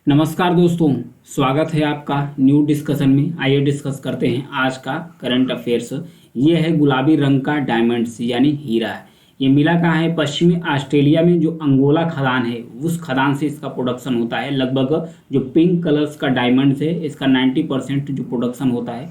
नमस्कार दोस्तों, स्वागत है आपका न्यू डिस्कशन में। आइए डिस्कस करते हैं आज का करंट अफेयर्स। ये है गुलाबी रंग का डायमंड्स यानी हीरा है। ये मिला कहाँ है? पश्चिमी ऑस्ट्रेलिया में जो अंगोला खदान है उस खदान से इसका प्रोडक्शन होता है। लगभग जो पिंक कलर्स का डायमंड्स है इसका 90% जो प्रोडक्शन होता है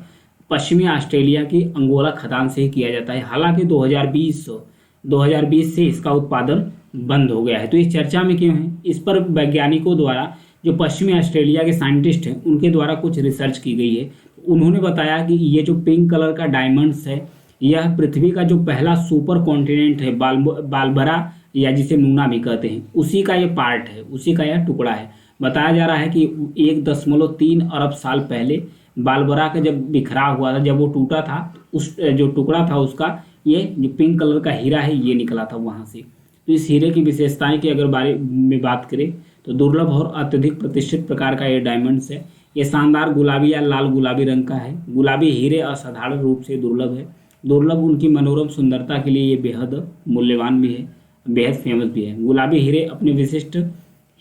पश्चिमी ऑस्ट्रेलिया की अंगोला खदान से ही किया जाता है। हालांकि 2020 से इसका उत्पादन बंद हो गया है। तो इस चर्चा में क्यों है? इस पर वैज्ञानिकों द्वारा, जो पश्चिमी ऑस्ट्रेलिया के साइंटिस्ट हैं, उनके द्वारा कुछ रिसर्च की गई है। उन्होंने बताया कि ये जो पिंक कलर का डायमंड्स है यह पृथ्वी का जो पहला सुपर कॉन्टिनेंट है बालबरा या जिसे नूना भी कहते हैं, उसी का ये पार्ट है, उसी का यह टुकड़ा है। बताया जा रहा है कि 1.3 अरब साल पहले बालबरा का जब बिखरा हुआ था, जब वो टूटा था, उस जो टुकड़ा था उसका ये जो पिंक कलर का हीरा है ये निकला था वहाँ से। तो इस हीरे की विशेषताएं की अगर बारे में बात करें तो दुर्लभ और अत्यधिक प्रतिष्ठित प्रकार का ये डायमंड्स है। ये शानदार गुलाबी या लाल गुलाबी रंग का है। गुलाबी हीरे असाधारण रूप से दुर्लभ है। दुर्लभ उनकी मनोरम सुंदरता के लिए ये बेहद मूल्यवान भी है, बेहद फेमस भी है। गुलाबी हीरे अपने विशिष्ट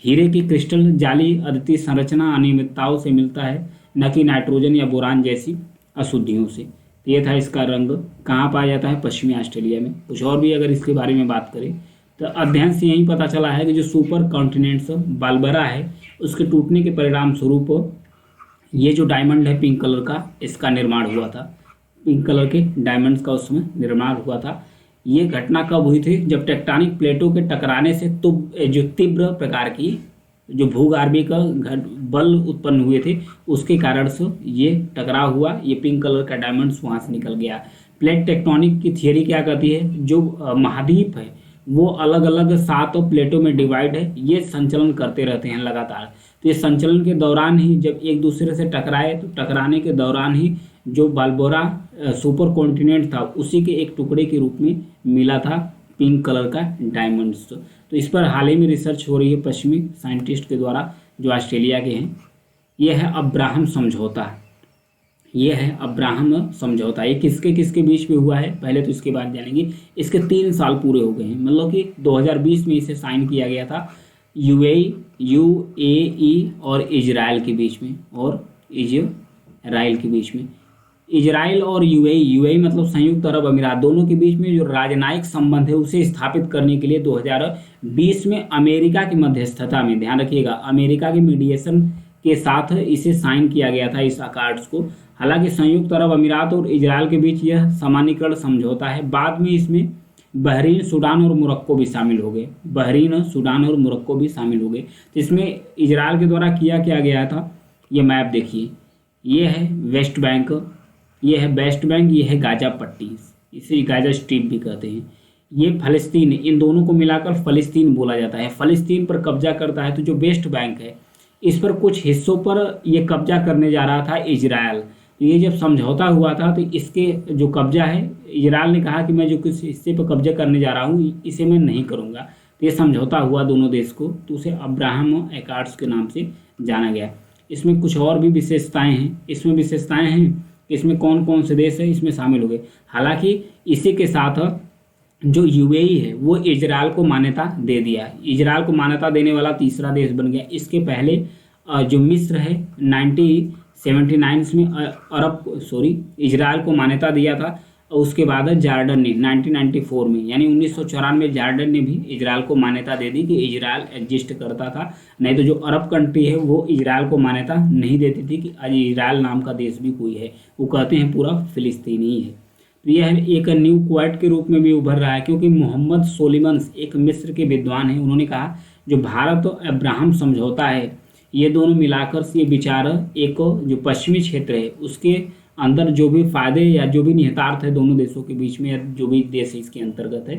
हीरे की क्रिस्टल जाली अद्वितीय संरचना अनियमितताओं से मिलता है, न कि नाइट्रोजन या बोरान जैसी अशुद्धियों से। तो ये था इसका रंग। कहाँ पाया जाता है? पश्चिमी ऑस्ट्रेलिया में। कुछ और भी अगर इसके बारे में बात करें तो अध्ययन से यही पता चला है कि जो सुपर कॉन्टिनेंट्स बालबरा है उसके टूटने के परिणाम स्वरूप ये जो डायमंड है पिंक कलर का, इसका निर्माण हुआ था। पिंक कलर के डायमंड्स का उसमें निर्माण हुआ था। ये घटना कब हुई थी? जब टेक्टोनिक प्लेटों के टकराने से तो जो तीव्र प्रकार की जो भूगर्भीय का बल उत्पन्न हुए थे उसके कारण से ये टकराव हुआ। ये पिंक कलर का डायमंड्स वहाँ से निकल गया। प्लेट टेक्टोनिक की थियरी क्या कहती है? जो महाद्वीप है वो अलग अलग 7 प्लेटों में डिवाइड है। ये संचलन करते रहते हैं लगातार। तो ये संचलन के दौरान ही जब एक दूसरे से टकराए तो टकराने के दौरान ही जो बालबोरा सुपर कॉन्टिनेंट था उसी के एक टुकड़े के रूप में मिला था पिंक कलर का डायमंड्स। तो इस पर हाल ही में रिसर्च हो रही है पश्चिमी साइंटिस्ट के द्वारा जो ऑस्ट्रेलिया के हैं। ये है अब्राहम समझौता। ये है अब्राहम समझौता। ये किसके किसके बीच में हुआ है पहले तो इसके बाद जानेंगे। इसके 3 साल पूरे हो गए हैं, मतलब कि 2020 में इसे साइन किया गया था यूएई और इजराइल के बीच में, और इजराइल के बीच में। इजराइल और यूएई मतलब संयुक्त अरब अमीरात, दोनों के बीच में जो राजनयिक संबंध है उसे स्थापित करने के लिए 2020 में अमेरिका की मध्यस्थता में, ध्यान रखिएगा, अमेरिका के मीडिएशन के साथ इसे साइन किया गया था इस अकॉर्ड्स को। हालांकि संयुक्त अरब अमीरात और इजराइल के बीच यह सामान्यीकरण समझौता है। बाद में इसमें बहरीन, सूडान और मोरक्को भी शामिल हो गए। बहरीन, सूडान और मोरक्को भी शामिल हो गए। तो इसमें इजराइल के द्वारा किया क्या गया था? ये मैप देखिए, ये है वेस्ट बैंक, ये है वेस्ट बैंक, ये है गाजा पट्टी, इसे गाजा स्ट्रिप भी कहते हैं। ये फ़लस्तीन, इन दोनों को मिलाकर फ़लस्तीन बोला जाता है। फ़लस्तीन पर कब्जा करता है। तो जो वेस्ट बैंक है इस पर कुछ हिस्सों पर ये कब्जा करने जा रहा था इजराइल। तो ये जब समझौता हुआ था तो इसके जो कब्जा है, इजराइल ने कहा कि मैं जो कुछ हिस्से पर कब्जा करने जा रहा हूँ इसे मैं नहीं करूँगा। तो ये समझौता हुआ दोनों देश को, तो उसे अब्राहम एकॉर्ड्स के नाम से जाना गया। इसमें कुछ और भी विशेषताएं हैं। इसमें विशेषताएं हैं कि इसमें कौन कौन से देश है इसमें शामिल हो गए। हालांकि इसी के साथ जो यूएई है वो इजराइल को मान्यता दे दिया। इजराइल को मान्यता देने वाला तीसरा देश बन गया। इसके पहले जो मिस्र है 1979 में इजराइल को मान्यता दिया था। उसके बाद जॉर्डन ने 1994 में, यानी 1994 में जॉर्डन ने भी इजराइल को मान्यता दे दी कि इजराइल एग्जिस्ट करता था। नहीं तो जो अरब कंट्री है वो इजराइल को मान्यता नहीं देती थी कि इजराइल नाम का देश भी कोई है। वो कहते हैं पूरा फिलिस्तीनी है। तो यह एक न्यू क्वाड के रूप में भी उभर रहा है, क्योंकि मोहम्मद सोलिमन्स एक मिस्र के विद्वान हैं। उन्होंने कहा जो भारत और अब्राहम समझौता है ये दोनों मिलाकर ये विचार एक जो पश्चिमी क्षेत्र है उसके अंदर जो भी फायदे या जो भी निहितार्थ है दोनों देशों के बीच में, या जो भी देश इसके अंतर्गत है,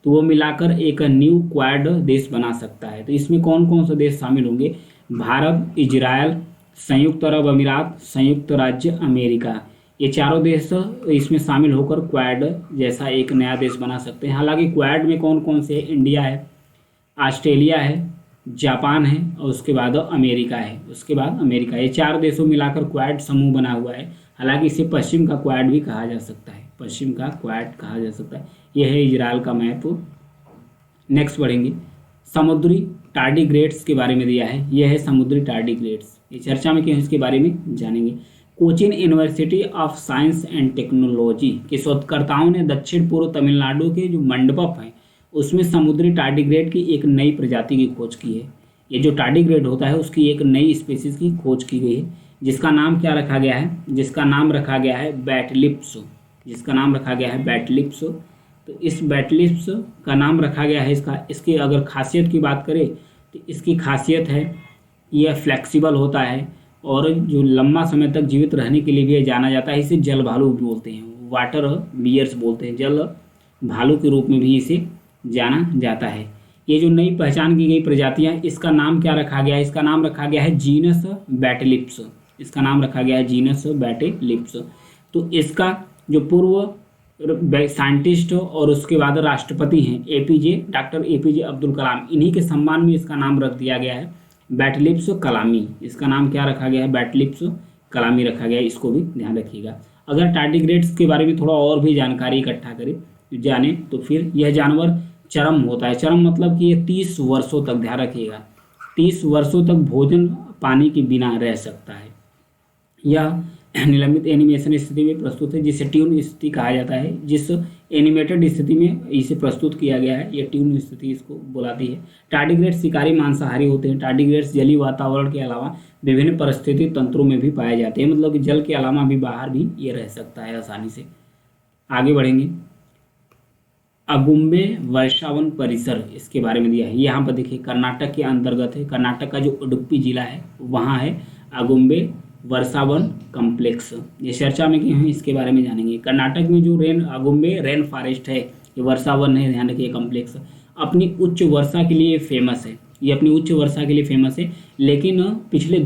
तो वो मिलाकर एक न्यू क्वाड देश बना सकता है। तो इसमें कौन कौन से देश शामिल होंगे? भारत, इजराइल, संयुक्त अरब अमीरात, संयुक्त राज्य अमेरिका, ये चारों देश इसमें शामिल होकर क्वाड जैसा एक नया देश बना सकते हैं। हालांकि क्वाड में कौन कौन से है? इंडिया है, ऑस्ट्रेलिया है, जापान है और उसके बाद अमेरिका है। ये 4 देशों मिलाकर क्वाड समूह बना हुआ है। हालांकि इसे पश्चिम का क्वाड भी कहा जा सकता है, पश्चिम का क्वाड कहा जा सकता है। यह है इजराइल का मैप। नेक्स्ट बढ़ेंगे, समुद्री टार्डिग्रेड्स के बारे में दिया है, यह है समुद्री टार्डिग्रेड्स। ये चर्चा में क्यों, इसके बारे में जानेंगे। Cochin university of science and technology के शोधकर्ताओं ने दक्षिण पूर्व तमिलनाडु के जो मंडपम है उसमें समुद्री टार्डिग्रेड की एक नई प्रजाति की खोज की है। ये जो टार्डिग्रेड होता है उसकी एक नई स्पीसीज की खोज की गई है, जिसका नाम क्या रखा गया है, जिसका नाम रखा गया है बैटलिप्स, जिसका नाम रखा गया है बैटलिप्स। तो इस बैटलिप्स का नाम रखा गया है इसकी अगर खासियत की बात करें तो इसकी खासियत है यह फ्लेक्सिबल होता है और जो लंबा समय तक जीवित रहने के लिए भी जाना जाता है। इसे जल भालू बोलते हैं, वाटर बियर्स बोलते हैं, जल भालू के रूप में भी इसे जाना जाता है। ये जो नई पहचान की गई प्रजातियां, इसका नाम क्या रखा गया है, इसका नाम रखा गया है जीनस बैटलिप्स, इसका नाम रखा गया है जीनस बैटलिप्स। तो इसका जो पूर्व साइंटिस्ट और उसके बाद राष्ट्रपति हैं डॉक्टर एपीजे अब्दुल कलाम, इन्हीं के सम्मान में इसका नाम रख दिया गया है बैटलिप्स कलामी। इसका नाम क्या रखा गया है, बैटलिप्स कलामी रखा गया है, इसको भी ध्यान रखिएगा। अगर टार्डिग्रेड्स के बारे में थोड़ा और भी जानकारी इकट्ठा करें जाने तो फिर यह जानवर चरम होता है। चरम मतलब कि ये 30 वर्षों तक, ध्यान रखिएगा, 30 वर्षों तक भोजन पानी के बिना रह सकता है। यह निलंबित एनिमेशन स्थिति में प्रस्तुत है, जिसे ट्यून स्थिति कहा जाता है। जिस एनिमेटेड स्थिति में इसे प्रस्तुत किया गया है, यह ट्यून स्थिति इसको बुलाती है। टार्डिग्रेड्स शिकारी मांसाहारी होते हैं। टार्डिग्रेड्स जलीय वातावरण के अलावा विभिन्न परिस्थिति तंत्रों में भी पाए जाते हैं, मतलब कि जल के अलावा भी बाहर भी ये रह सकता है आसानी से। आगे बढ़ेंगे। अगुम्बे वर्षावन परिसर, इसके बारे में दिया है। यहाँ पर देखिए कर्नाटक के अंतर्गत है, कर्नाटक का जो उडुपी जिला है वहाँ है अगुम्बे वर्षावन कॉम्प्लेक्स। ये चर्चा में क्यों है, इसके बारे में जानेंगे। कर्नाटक में जो अगुम्बे रेन फॉरेस्ट है, ये वर्षावन है, ध्यान रखिए कॉम्प्लेक्स, अपनी उच्च वर्षा के लिए फेमस है। ये अपनी उच्च वर्षा के लिए फेमस है, लेकिन पिछले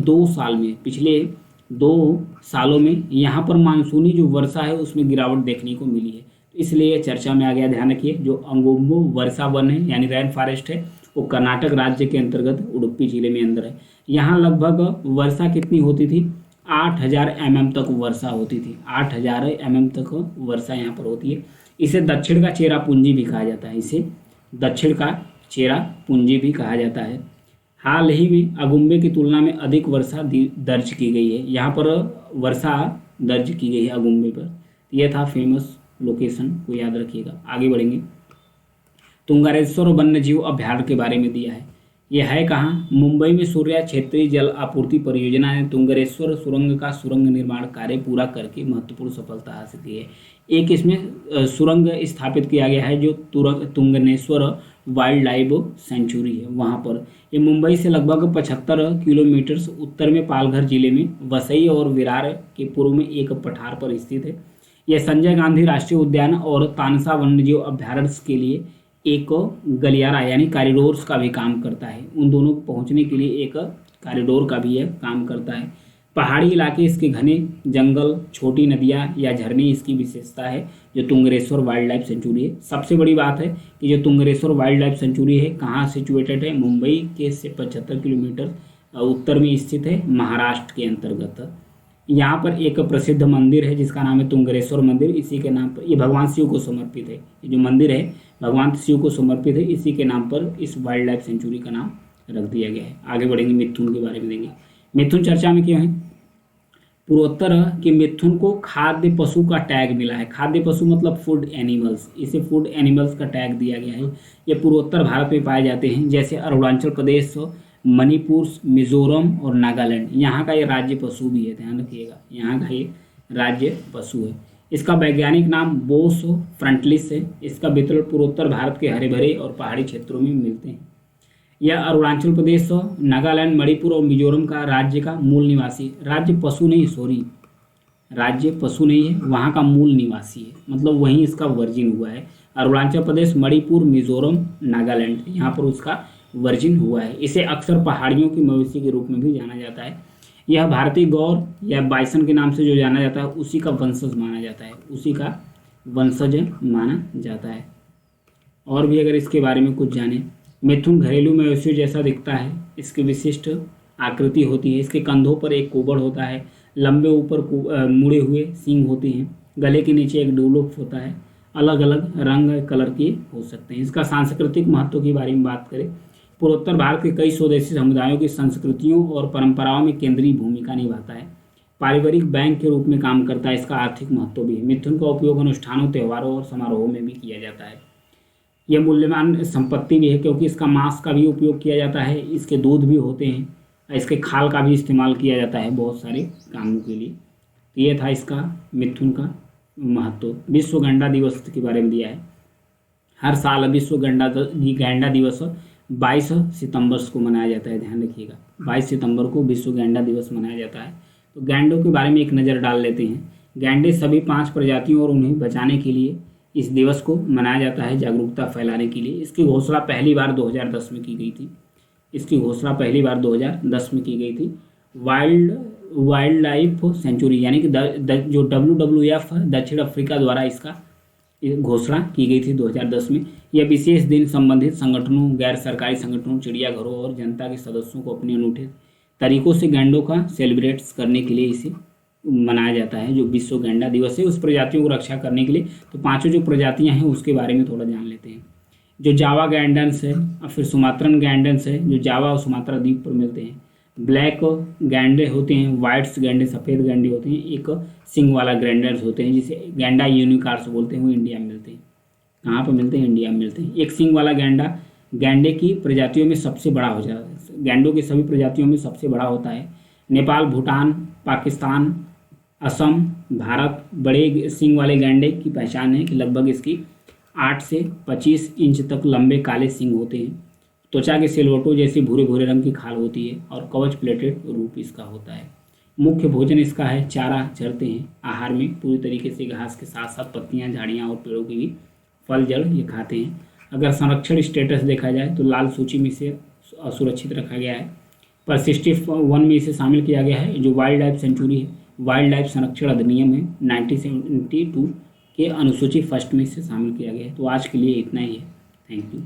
2 सालों में यहाँ पर मानसूनी जो वर्षा है उसमें गिरावट देखने को मिली है, तो इसलिए चर्चा में आ गया। ध्यान रखिए जो अगुम्बो वर्षावन है यानी रेन फॉरेस्ट है वो कर्नाटक राज्य के अंतर्गत उडुपी जिले में अंदर है। यहाँ लगभग वर्षा कितनी होती थी, 8000 mm तक वर्षा होती थी। 8000 mm तक वर्षा यहाँ पर होती है। इसे दक्षिण का चेरा पूंजी भी कहा जाता है, इसे दक्षिण का चेरा पूंजी भी कहा जाता है। हाल ही में अगुम्बे की तुलना में अधिक वर्षा दर्ज की गई है। यहाँ पर वर्षा दर्ज की गई है अगुम्बे पर। यह था फेमस लोकेशन को याद रखिएगा। आगे बढ़ेंगे। तुंगारेश्वर वन्यजीव अभ्यारण्य के बारे में दिया है। यह है कहाँ, मुंबई में सूर्या क्षेत्रीय जल आपूर्ति परियोजना ने तुंगरेश्वर सुरंग का सुरंग निर्माण कार्य पूरा करके महत्वपूर्ण सफलता हासिल की है। एक इसमें सुरंग स्थापित किया गया है जो तुंगनेश्वर वाइल्ड लाइफ सेंचुरी है वहाँ पर। ये मुंबई से लगभग 75 किलोमीटर उत्तर में पालघर जिले में वसई और विरार के पूर्व में एक पठार पर स्थित है। यह संजय गांधी राष्ट्रीय उद्यान और तानसा वन्यजीव अभ्यारण्य के लिए एक गलियारा यानी कॉरिडोर्स का भी काम करता है। उन दोनों को पहुंचने के लिए एक कॉरिडोर का भी यह काम करता है। पहाड़ी इलाके, इसके घने जंगल, छोटी नदियां या झरने इसकी विशेषता है जो तुंगरेश्वर वाइल्ड लाइफ सेंचुरी है। सबसे बड़ी बात है कि जो तुंगरेश्वर वाइल्ड लाइफ सेंचुरी है कहाँ सिचुएटेड है, मुंबई के से 75 किलोमीटर उत्तर में स्थित है, महाराष्ट्र के अंतर्गत। यहाँ पर एक प्रसिद्ध मंदिर है जिसका नाम है तुंगरेश्वर मंदिर। इसी के नाम पर ये भगवान शिव को समर्पित है। ये जो मंदिर है भगवान शिव को समर्पित है, इसी के नाम पर इस वाइल्ड लाइफ सेंचुरी का नाम रख दिया गया है। आगे बढ़ेंगे, मिथुन के बारे में देंगे। मिथुन चर्चा में क्यों है, पूर्वोत्तर के मिथुन को खाद्य पशु का टैग मिला है। खाद्य पशु मतलब फूड एनिमल्स, इसे फूड एनिमल्स का टैग दिया गया है। ये पूर्वोत्तर भारत में पाए जाते हैं, जैसे अरुणाचल प्रदेश, मणिपुर, मिजोरम और नागालैंड। यहाँ का ये राज्य पशु भी है, ध्यान रखिएगा, यहाँ का ये राज्य पशु है। इसका वैज्ञानिक नाम बोस फ्रंटलिस है। इसका वितरण पूर्वोत्तर भारत के हरे भरे और पहाड़ी क्षेत्रों में मिलते हैं। यह अरुणाचल प्रदेश, नागालैंड, मणिपुर और मिजोरम का राज्य का मूल निवासी, राज्य पशु नहीं है, वहाँ का मूल निवासी है, मतलब वहीं इसका वर्जिन हुआ है। अरुणाचल प्रदेश, मणिपुर, मिजोरम, नागालैंड, यहाँ पर उसका वर्जिन हुआ है। इसे अक्सर पहाड़ियों की मवेशी के रूप में भी जाना जाता है। यह भारतीय गौर या बाइसन के नाम से जो जाना जाता है उसी का वंशज माना जाता है, और भी अगर इसके बारे में कुछ जाने, मिथुन घरेलू मवेशियों जैसा दिखता है। इसकी विशिष्ट आकृति होती है। इसके कंधों पर एक कोबड़ होता है, लंबे ऊपर मुड़े हुए सींग होते हैं, गले के नीचे एक डुलुक होता है, अलग अलग रंग कलर के हो सकते हैं। इसका सांस्कृतिक महत्व के बारे में बात करें पूर्वोत्तर भारत के कई स्वदेशी समुदायों की संस्कृतियों और परंपराओं में केंद्रीय भूमिका निभाता है। पारिवारिक बैंक के रूप में काम करता है। इसका आर्थिक महत्व भी है। मिथुन का उपयोग अनुष्ठानों, त्योहारों और समारोहों में भी किया जाता है। यह मूल्यवान संपत्ति भी है क्योंकि इसका मांस का भी उपयोग किया जाता है, इसके दूध भी होते हैं, इसके खाल का भी इस्तेमाल किया जाता है बहुत सारे कामों के लिए। तो ये था इसका मिथुन का महत्व। विश्व गैंडा दिवस के बारे में दिया है। हर साल विश्व गैंडा दिवस 22 सितंबर को मनाया जाता है। ध्यान रखिएगा, 22 सितंबर को विश्व गैंडा दिवस मनाया जाता है। तो गैंडों के बारे में एक नज़र डाल लेते हैं। गैंडे सभी 5 प्रजातियों और उन्हें बचाने के लिए इस दिवस को मनाया जाता है, जागरूकता फैलाने के लिए। इसकी घोषणा पहली बार 2010 में की गई थी। इसकी घोषणा पहली बार 2010 में की गई थी। वाइल्ड लाइफ सेंचुरी यानी कि जो WWF दक्षिण अफ्रीका द्वारा इसका घोषणा की गई थी 2010 में। यह विशेष दिन संबंधित संगठनों, गैर सरकारी संगठनों, चिड़ियाघरों और जनता के सदस्यों को अपने अनूठे तरीकों से गैंडों का सेलिब्रेट्स करने के लिए इसे मनाया जाता है। जो विश्व गैंडा दिवस है, उस प्रजातियों को रक्षा करने के लिए। तो 5 जो प्रजातियां हैं उसके बारे में थोड़ा जान लेते हैं। जो जावा गैंडन्स है और फिर सुमात्रन गैंडन्स है, जो जावा और सुमात्रा द्वीप पर मिलते हैं। ब्लैक गैंडे होते हैं, वाइट्स गैंडे सफ़ेद गैंडे होते हैं। एक सिंग वाला गैंडर्स होते हैं जिसे गैंडा यूनिकॉर्न्स बोलते हैं, वो इंडिया में मिलते हैं। कहाँ पर मिलते हैं? इंडिया में मिलते हैं। एक सिंग वाला गैंडा गैंडे की प्रजातियों में सबसे बड़ा हो जाता है। गैंडों की सभी प्रजातियों में सबसे बड़ा होता है। नेपाल, भूटान, पाकिस्तान, असम, भारत बड़े सींग वाले गैंडे की पहचान है कि लगभग इसकी 8 से 25 इंच तक लंबे काले सींग होते हैं। त्वचा के सिलवटों जैसी भूरे भूरे रंग की खाल होती है और कवच प्लेटेड रूप इसका होता है। मुख्य भोजन इसका है चारा चरते हैं। आहार में पूरी तरीके से घास के साथ साथ पत्तियां, झाड़ियां और पेड़ों की भी फल जड़ ये खाते हैं। अगर संरक्षण स्टेटस देखा जाए तो लाल सूची में इसे असुरक्षित रखा गया है, पर 61 में इसे शामिल किया गया है। जो वाइल्ड लाइफ सेंचुरी है, वाइल्ड लाइफ संरक्षण अधिनियम है 1972 के अनुसूची फर्स्ट में इसे शामिल किया गया है। तो आज के लिए इतना ही है। Thank you.